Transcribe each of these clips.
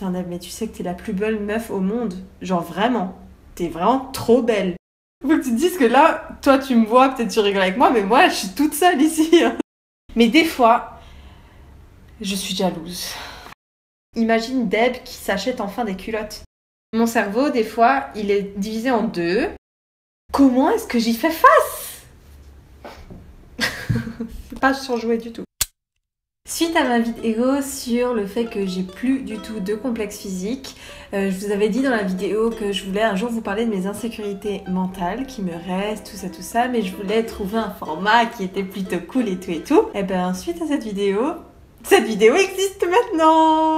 putain Deb, mais tu sais que t'es la plus belle meuf au monde. Genre vraiment, t'es vraiment trop belle. Faut que tu te dises que là, toi tu me vois, peut-être tu rigoles avec moi, mais moi je suis toute seule ici. Mais des fois, je suis jalouse. Imagine Deb qui s'achète enfin des culottes. Mon cerveau, des fois, il est divisé en deux. Comment est-ce que j'y fais face? C'est pas surjoué du tout. Suite à ma vidéo sur le fait que j'ai plus du tout de complexe physique, je vous avais dit dans la vidéo que je voulais un jour vous parler de mes insécurités mentales qui me restent, tout ça, mais je voulais trouver un format qui était plutôt cool et tout. Et ben suite à cette vidéo existe maintenant.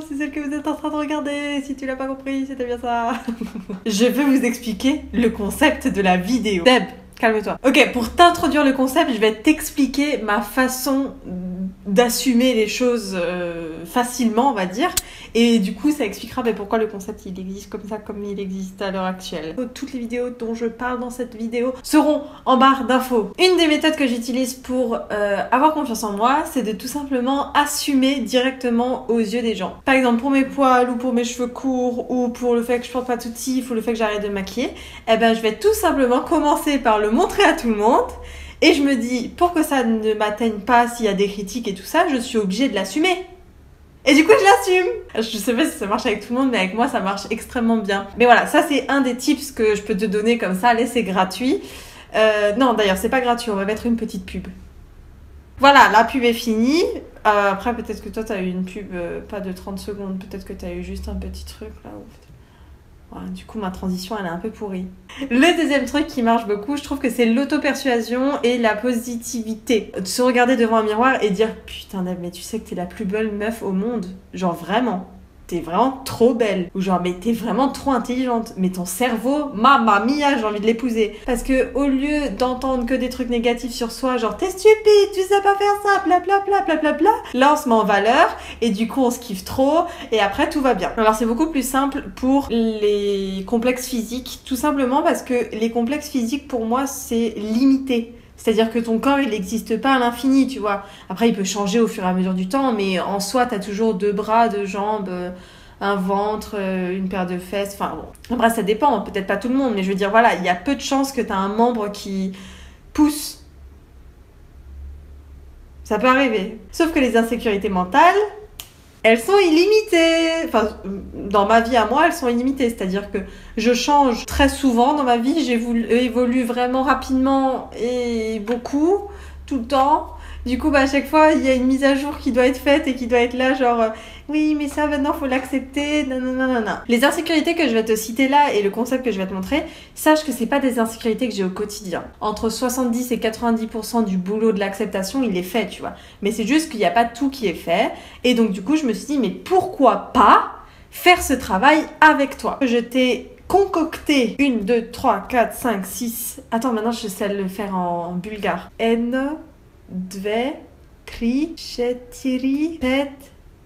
C'est celle que vous êtes en train de regarder, si tu l'as pas compris, c'était bien ça. Je veux vous expliquer le concept de la vidéo. Deb, calme-toi. Ok, pour t'introduire le concept, je vais t'expliquer ma façon d'assumer les choses facilement, on va dire. Et du coup, ça expliquera pourquoi le concept il existe comme ça, comme il existe à l'heure actuelle. Toutes les vidéos dont je parle dans cette vidéo seront en barre d'infos. Une des méthodes que j'utilise pour avoir confiance en moi, c'est de tout simplement assumer directement aux yeux des gens. Par exemple, pour mes poils, ou pour mes cheveux courts, ou pour le fait que je porte pas de soutif, ou le fait que j'arrête de me maquiller, eh ben je vais tout simplement commencer par le montrer à tout le monde. Et je me dis, pour que ça ne m'atteigne pas s'il y a des critiques et tout ça, je suis obligée de l'assumer. Et du coup, je l'assume. Je sais pas si ça marche avec tout le monde, mais avec moi, ça marche extrêmement bien. Mais voilà, ça c'est un des tips que je peux te donner comme ça. Allez, c'est gratuit. Non, d'ailleurs, c'est pas gratuit. On va mettre une petite pub. Voilà, la pub est finie. Après, peut-être que toi, t'as eu une pub pas de 30 secondes. Peut-être que t'as eu juste un petit truc là. Voilà, du coup, ma transition, elle est un peu pourrie. Le deuxième truc qui marche beaucoup, je trouve que c'est l'auto-persuasion et la positivité. De se regarder devant un miroir et dire « Putain, Deb, mais tu sais que t'es la plus belle meuf au monde. Genre vraiment. T'es vraiment trop belle. » Ou genre « Mais t'es vraiment trop intelligente. Mais ton cerveau, mamma mia, j'ai envie de l'épouser. » Parce que au lieu d'entendre que des trucs négatifs sur soi, genre « T'es stupide, tu sais pas faire ça, blablabla, blablabla. » Là, on se met en valeur et du coup, on se kiffe trop et après, tout va bien. Alors, c'est beaucoup plus simple pour les complexes physiques, tout simplement parce que les complexes physiques, pour moi, c'est limité. C'est-à-dire que ton corps, il n'existe pas à l'infini, tu vois. Après, il peut changer au fur et à mesure du temps, mais en soi, t'as toujours 2 bras, 2 jambes, un ventre, une paire de fesses, enfin bon. Après, ça dépend, peut-être pas tout le monde, mais je veux dire, voilà, il y a peu de chances que t'as un membre qui pousse. Ça peut arriver. Sauf que les insécurités mentales, elles sont illimitées. Enfin, dans ma vie à moi, elles sont illimitées. C'est-à-dire que je change très souvent dans ma vie. J'évolue vraiment rapidement et beaucoup, tout le temps. Du coup, à chaque fois, il y a une mise à jour qui doit être faite et qui doit être là, genre oui, mais ça maintenant, faut l'accepter. Nanana. Les insécurités que je vais te citer là et le concept que je vais te montrer, sache que c'est pas des insécurités que j'ai au quotidien. Entre 70 et 90% du boulot de l'acceptation, il est fait, tu vois. Mais c'est juste qu'il n'y a pas tout qui est fait. Et donc, du coup, je me suis dit, mais pourquoi pas faire ce travail avec toi? Je t'ai concocté 1, 2, 3, 4, 5, 6. Attends, maintenant, je sais le faire en bulgare. N. 2, 3, 4, 5,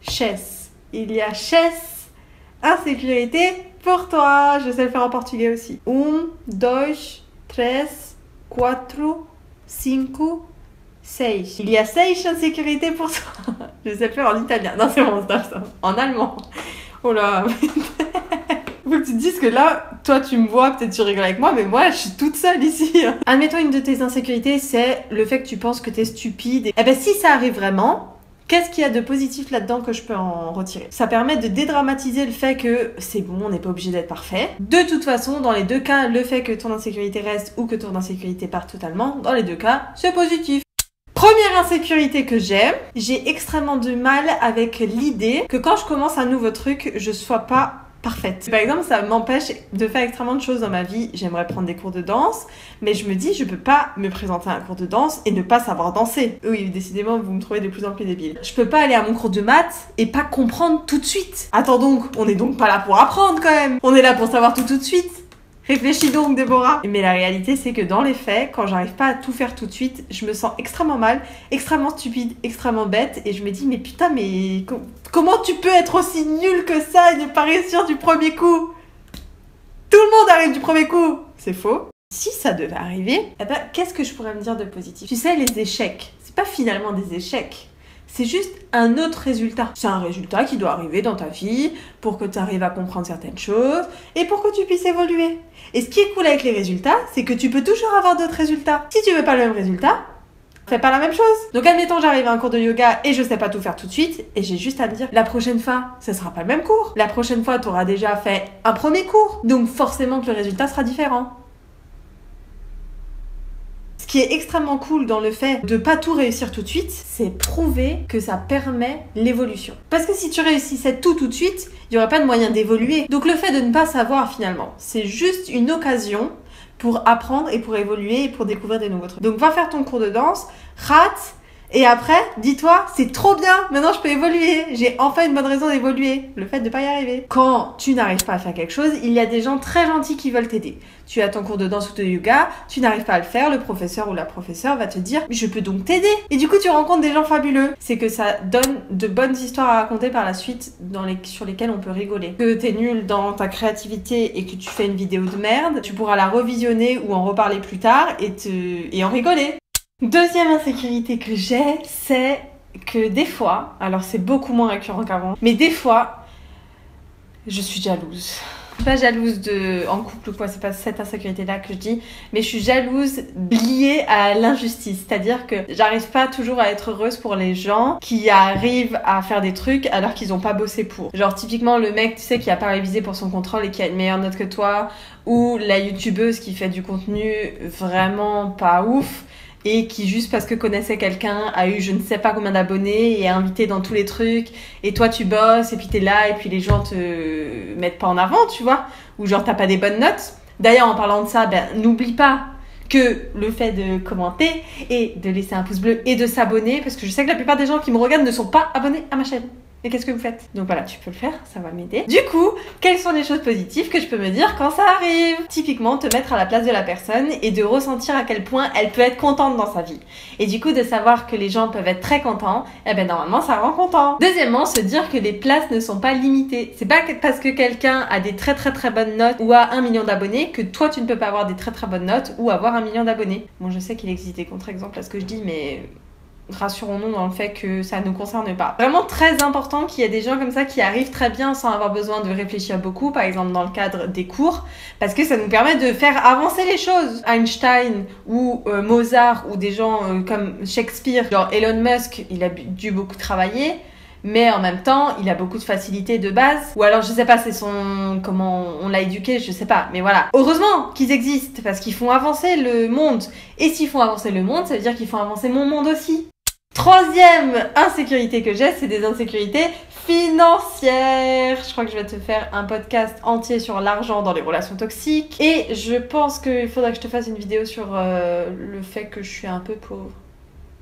6. Il y a 6 insécurités pour toi. Je sais le faire en portugais aussi. 1, 2, 3, 4, 5, 6. Il y a 6 insécurités pour toi. Je sais le faire en italien. Non, c'est bon, stop. En allemand. Oh là. Faut que tu te dises que là, toi tu me vois, peut-être tu rigoles avec moi, mais moi je suis toute seule ici. Admets-toi, une de tes insécurités, c'est le fait que tu penses que t'es stupide. Eh ben si ça arrive vraiment, qu'est-ce qu'il y a de positif là-dedans que je peux en retirer? Ça permet de dédramatiser le fait que c'est bon, on n'est pas obligé d'être parfait. De toute façon, dans les deux cas, le fait que ton insécurité reste ou que ton insécurité parte totalement, dans les deux cas, c'est positif. Première insécurité que j'ai extrêmement du mal avec l'idée que quand je commence un nouveau truc, je sois pas parfaite. Par exemple, ça m'empêche de faire extrêmement de choses dans ma vie. J'aimerais prendre des cours de danse, mais je me dis, je peux pas me présenter à un cours de danse et ne pas savoir danser. Oui, décidément, vous me trouvez de plus en plus débile. Je peux pas aller à mon cours de maths et pas comprendre tout de suite. Attends donc, on est donc pas là pour apprendre quand même. On est là pour savoir tout de suite. Réfléchis donc, Déborah. Mais la réalité, c'est que dans les faits, quand j'arrive pas à tout faire tout de suite, je me sens extrêmement mal, extrêmement stupide, extrêmement bête, et je me dis, mais putain, mais comment tu peux être aussi nul que ça et ne pas réussir du premier coup? Tout le monde arrive du premier coup. C'est faux. Si ça devait arriver, eh ben, qu'est-ce que je pourrais me dire de positif? Tu sais, les échecs, c'est pas finalement des échecs. C'est juste un autre résultat. C'est un résultat qui doit arriver dans ta vie pour que tu arrives à comprendre certaines choses et pour que tu puisses évoluer. Et ce qui est cool avec les résultats, c'est que tu peux toujours avoir d'autres résultats. Si tu veux pas le même résultat, fais pas la même chose. Donc admettons, j'arrive à un cours de yoga et je sais pas tout faire tout de suite et j'ai juste à me dire la prochaine fois, ce sera pas le même cours. La prochaine fois, tu auras déjà fait un premier cours. Donc forcément que le résultat sera différent. Ce qui est extrêmement cool dans le fait de pas tout réussir tout de suite, c'est prouver que ça permet l'évolution. Parce que si tu réussissais tout de suite, il n'y aurait pas de moyen d'évoluer. Donc le fait de ne pas savoir finalement, c'est juste une occasion pour apprendre et pour évoluer et pour découvrir des nouveaux trucs. Donc va faire ton cours de danse, rate, et après, dis-toi, c'est trop bien, maintenant je peux évoluer, j'ai enfin une bonne raison d'évoluer, le fait de pas y arriver. Quand tu n'arrives pas à faire quelque chose, il y a des gens très gentils qui veulent t'aider. Tu as ton cours de danse ou de yoga, tu n'arrives pas à le faire, le professeur ou la professeure va te dire « je peux donc t'aider ». Et du coup, tu rencontres des gens fabuleux. C'est que ça donne de bonnes histoires à raconter par la suite sur lesquelles on peut rigoler. Que t'es nul dans ta créativité et que tu fais une vidéo de merde, tu pourras la revisionner ou en reparler plus tard et en rigoler. Deuxième insécurité que j'ai, c'est que des fois, alors c'est beaucoup moins récurrent qu'avant, mais des fois, je suis jalouse. Je suis pas jalouse en couple ou quoi, c'est pas cette insécurité-là que je dis, mais je suis jalouse liée à l'injustice. C'est-à-dire que j'arrive pas toujours à être heureuse pour les gens qui arrivent à faire des trucs alors qu'ils ont pas bossé pour. Genre typiquement le mec, tu sais, qui a pas révisé pour son contrôle et qui a une meilleure note que toi, ou la youtubeuse qui fait du contenu vraiment pas ouf, et qui juste parce que connaissait quelqu'un a eu je ne sais pas combien d'abonnés et est invité dans tous les trucs et toi tu bosses et puis t'es là et puis les gens te mettent pas en avant, tu vois, ou genre t'as pas des bonnes notes. D'ailleurs en parlant de ça, n'oublie pas que le fait de commenter et de laisser un pouce bleu et de s'abonner, parce que je sais que la plupart des gens qui me regardent ne sont pas abonnés à ma chaîne. Et qu'est-ce que vous faites? Donc voilà, tu peux le faire, ça va m'aider. Du coup, quelles sont les choses positives que je peux me dire quand ça arrive? Typiquement, te mettre à la place de la personne et de ressentir à quel point elle peut être contente dans sa vie. Et du coup, de savoir que les gens peuvent être très contents, normalement, ça rend content. Deuxièmement, se dire que les places ne sont pas limitées. C'est pas parce que quelqu'un a des très bonnes notes ou a 1 million d'abonnés que toi, tu ne peux pas avoir des très bonnes notes ou avoir 1 million d'abonnés. Bon, je sais qu'il existe des contre-exemples à ce que je dis, mais rassurons-nous dans le fait que ça ne nous concerne pas. Vraiment très important qu'il y ait des gens comme ça qui arrivent très bien sans avoir besoin de réfléchir beaucoup, par exemple dans le cadre des cours, parce que ça nous permet de faire avancer les choses. Einstein ou Mozart ou des gens comme Shakespeare, genre Elon Musk, il a dû beaucoup travailler, mais en même temps, il a beaucoup de facilité de base. Ou alors, je sais pas, c'est comment on l'a éduqué, je sais pas. Mais voilà. Heureusement qu'ils existent, parce qu'ils font avancer le monde. Et s'ils font avancer le monde, ça veut dire qu'ils font avancer mon monde aussi. Troisième insécurité que j'ai, c'est des insécurités financières. Je crois que je vais te faire un podcast entier sur l'argent dans les relations toxiques. Et je pense qu'il faudrait que je te fasse une vidéo sur le fait que je suis un peu pauvre.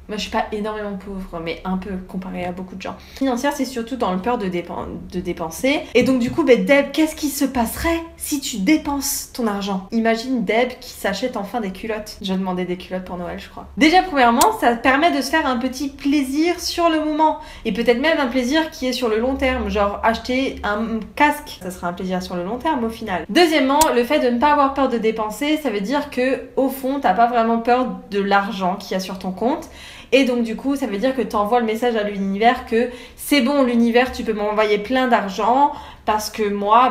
Moi, je suis pas énormément pauvre, mais un peu comparé à beaucoup de gens. Financière, c'est surtout dans le peur de dépenser. Et donc, du coup, Deb, qu'est-ce qui se passerait si tu dépenses ton argent? Imagine Deb qui s'achète enfin des culottes. Je demandais des culottes pour Noël, je crois. Déjà, premièrement, ça permet de se faire un petit plaisir sur le moment. Et peut-être même un plaisir qui est sur le long terme. Genre, acheter un casque. Ça sera un plaisir sur le long terme, au final. Deuxièmement, le fait de ne pas avoir peur de dépenser, ça veut dire que, au fond, t'as pas vraiment peur de l'argent qu'il y a sur ton compte. Et donc du coup, ça veut dire que tu envoies le message à l'univers que c'est bon, l'univers, tu peux m'envoyer plein d'argent parce que moi,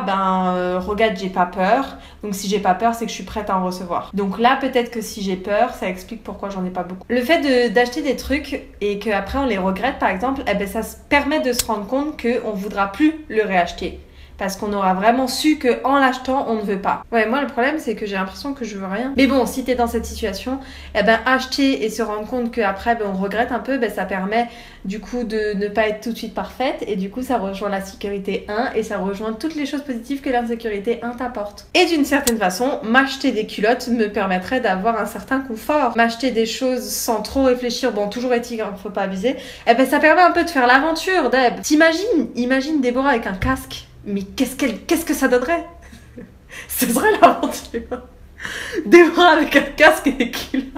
regarde, j'ai pas peur. Donc si j'ai pas peur, c'est que je suis prête à en recevoir. Donc là, peut-être que si j'ai peur, ça explique pourquoi j'en ai pas beaucoup. Le fait d'acheter des trucs et qu'après on les regrette, par exemple, ça se permet de se rendre compte qu'on voudra plus le réacheter. Parce qu'on aura vraiment su qu'en l'achetant, on ne veut pas. Ouais, moi, le problème, c'est que j'ai l'impression que je veux rien. Mais bon, si t'es dans cette situation, acheter et se rendre compte qu'après, on regrette un peu, ça permet du coup de ne pas être tout de suite parfaite. Et du coup, ça rejoint la sécurité 1 et ça rejoint toutes les choses positives que l'insécurité 1 t'apporte. Et d'une certaine façon, m'acheter des culottes me permettrait d'avoir un certain confort. M'acheter des choses sans trop réfléchir, bon, toujours éthique, hein, faut pas abuser, ça permet un peu de faire l'aventure, Deb. Imagine Déborah avec un casque. Mais qu'est-ce que ça donnerait? Ce serait l'aventure. Déborah avec un casque et des culottes.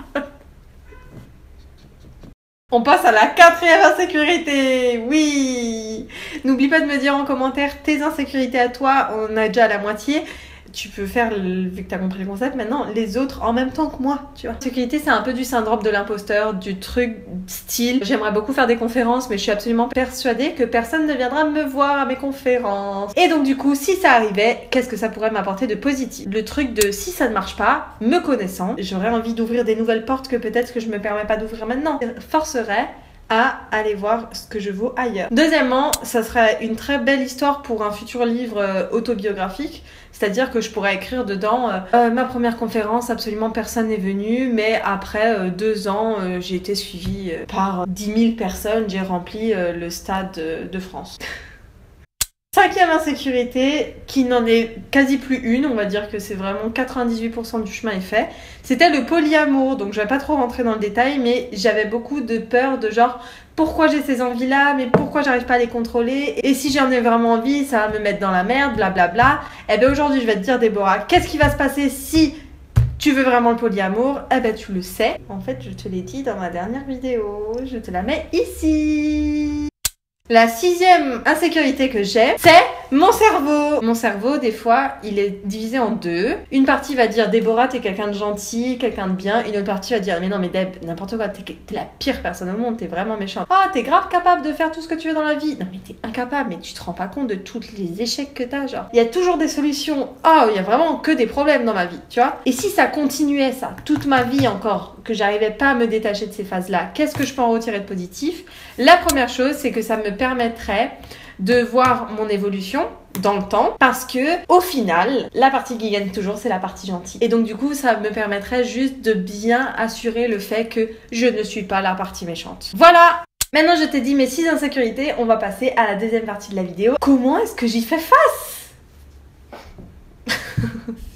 On passe à la 4e insécurité. Oui. N'oublie pas de me dire en commentaire tes insécurités à toi. On a déjà la moitié. tu peux faire, vu que tu as compris le concept, maintenant les autres en même temps que moi, tu vois. Sécurité, c'est un peu du syndrome de l'imposteur, du truc style. J'aimerais beaucoup faire des conférences, mais je suis absolument persuadée que personne ne viendra me voir à mes conférences. Et donc du coup, si ça arrivait, qu'est-ce que ça pourrait m'apporter de positif? Le truc de si ça ne marche pas, me connaissant, j'aurais envie d'ouvrir des nouvelles portes que peut-être que je me permets pas d'ouvrir maintenant. Forcerait à aller voir ce que je vaux ailleurs. Deuxièmement, ça serait une très belle histoire pour un futur livre autobiographique, c'est-à-dire que je pourrais écrire dedans ma première conférence, absolument personne n'est venu, mais après 2 ans, j'ai été suivie par 10 000 personnes, j'ai rempli le stade de France. Cinquième insécurité, qui n'en est quasi plus une, on va dire que c'est vraiment 98% du chemin est fait, c'était le polyamour. Donc je vais pas trop rentrer dans le détail, mais j'avais beaucoup de peur de genre pourquoi j'ai ces envies-là, mais pourquoi j'arrive pas à les contrôler, et si j'en ai vraiment envie, ça va me mettre dans la merde, blablabla. Et bien aujourd'hui je vais te dire, Déborah, qu'est-ce qui va se passer si tu veux vraiment le polyamour? Eh ben tu le sais, en fait je te l'ai dit dans ma dernière vidéo, je te la mets ici. La 6e insécurité que j'ai, c'est mon cerveau. Mon cerveau, des fois, il est divisé en 2. Une partie va dire Déborah, t'es quelqu'un de gentil, quelqu'un de bien. Une autre partie va dire mais non, mais Deb, n'importe quoi, t'es la pire personne au monde, t'es vraiment méchante. Ah, t'es grave capable de faire tout ce que tu veux dans la vie. Non, mais t'es incapable, mais tu te rends pas compte de tous les échecs que t'as, genre. Il y a toujours des solutions. Oh, il y a vraiment que des problèmes dans ma vie, tu vois. Et si ça continuait, ça, toute ma vie encore, que j'arrivais pas à me détacher de ces phases-là, qu'est-ce que je peux en retirer de positif? La première chose, c'est que ça me permettrait de voir mon évolution dans le temps, parce que au final, la partie qui gagne toujours, c'est la partie gentille. Et donc du coup, ça me permettrait juste de bien assurer le fait que je ne suis pas la partie méchante. Voilà! Maintenant, je t'ai dit mes 6 insécurités, on va passer à la deuxième partie de la vidéo. Comment est-ce que j'y fais face?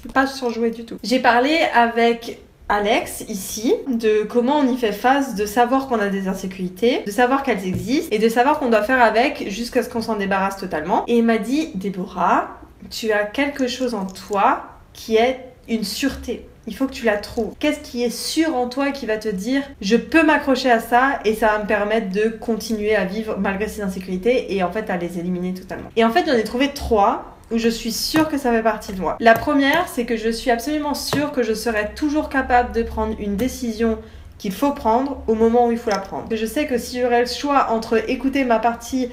C'est pas surjoué du tout. J'ai parlé avec Alex ici de comment on y fait face, de savoir qu'on a des insécurités, de savoir qu'elles existent et de savoir qu'on doit faire avec jusqu'à ce qu'on s'en débarrasse totalement. Et il m'a dit Déborah, tu as quelque chose en toi qui est une sûreté. Il faut que tu la trouves. Qu'est-ce qui est sûr en toi qui va te dire je peux m'accrocher à ça et ça va me permettre de continuer à vivre malgré ces insécurités et en fait à les éliminer totalement. Et en fait j'en ai trouvé 3 où je suis sûre que ça fait partie de moi. La première, c'est que je suis absolument sûre que je serai toujours capable de prendre une décision qu'il faut prendre au moment où il faut la prendre. Je sais que si j'aurais le choix entre écouter ma partie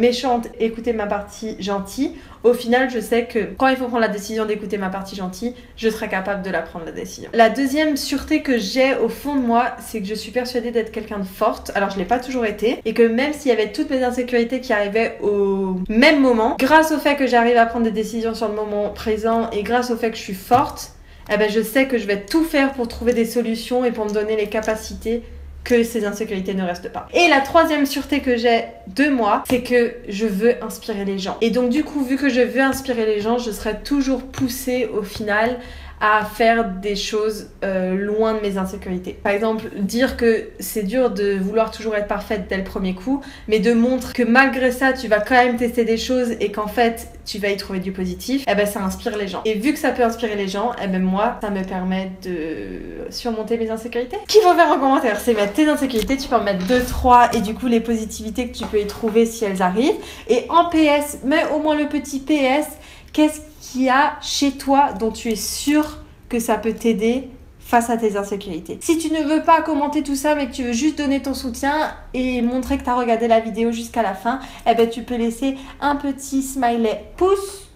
méchante et écouter ma partie gentille, au final, je sais que quand il faut prendre la décision d'écouter ma partie gentille, je serai capable de la prendre la décision. La deuxième sûreté que j'ai au fond de moi, c'est que je suis persuadée d'être quelqu'un de forte. Alors, je l'ai pas toujours été. Et que même s'il y avait toutes mes insécurités qui arrivaient au même moment, grâce au fait que j'arrive à prendre des décisions sur le moment présent et grâce au fait que je suis forte, eh ben, je sais que je vais tout faire pour trouver des solutions et pour me donner les capacités que ces insécurités ne restent pas. Et la troisième sûreté que j'ai de moi, c'est que je veux inspirer les gens. Et donc du coup, vu que je veux inspirer les gens, je serai toujours poussée au final à faire des choses loin de mes insécurités. Par exemple, dire que c'est dur de vouloir toujours être parfaite dès le premier coup, mais de montrer que malgré ça, tu vas quand même tester des choses et qu'en fait, tu vas y trouver du positif, eh ben ça inspire les gens. Et vu que ça peut inspirer les gens, eh ben moi, ça me permet de surmonter mes insécurités. Ce qu'il faut faire en commentaire, c'est mettre tes insécurités, tu peux en mettre 2, 3, et du coup les positivités que tu peux y trouver si elles arrivent. Et en PS, mets au moins le petit PS, qu'est-ce qu'il y a chez toi dont tu es sûr que ça peut t'aider face à tes insécurités. Si tu ne veux pas commenter tout ça mais que tu veux juste donner ton soutien et montrer que tu as regardé la vidéo jusqu'à la fin, eh ben tu peux laisser un petit smiley pouce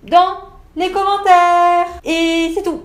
dans les commentaires. Et c'est tout.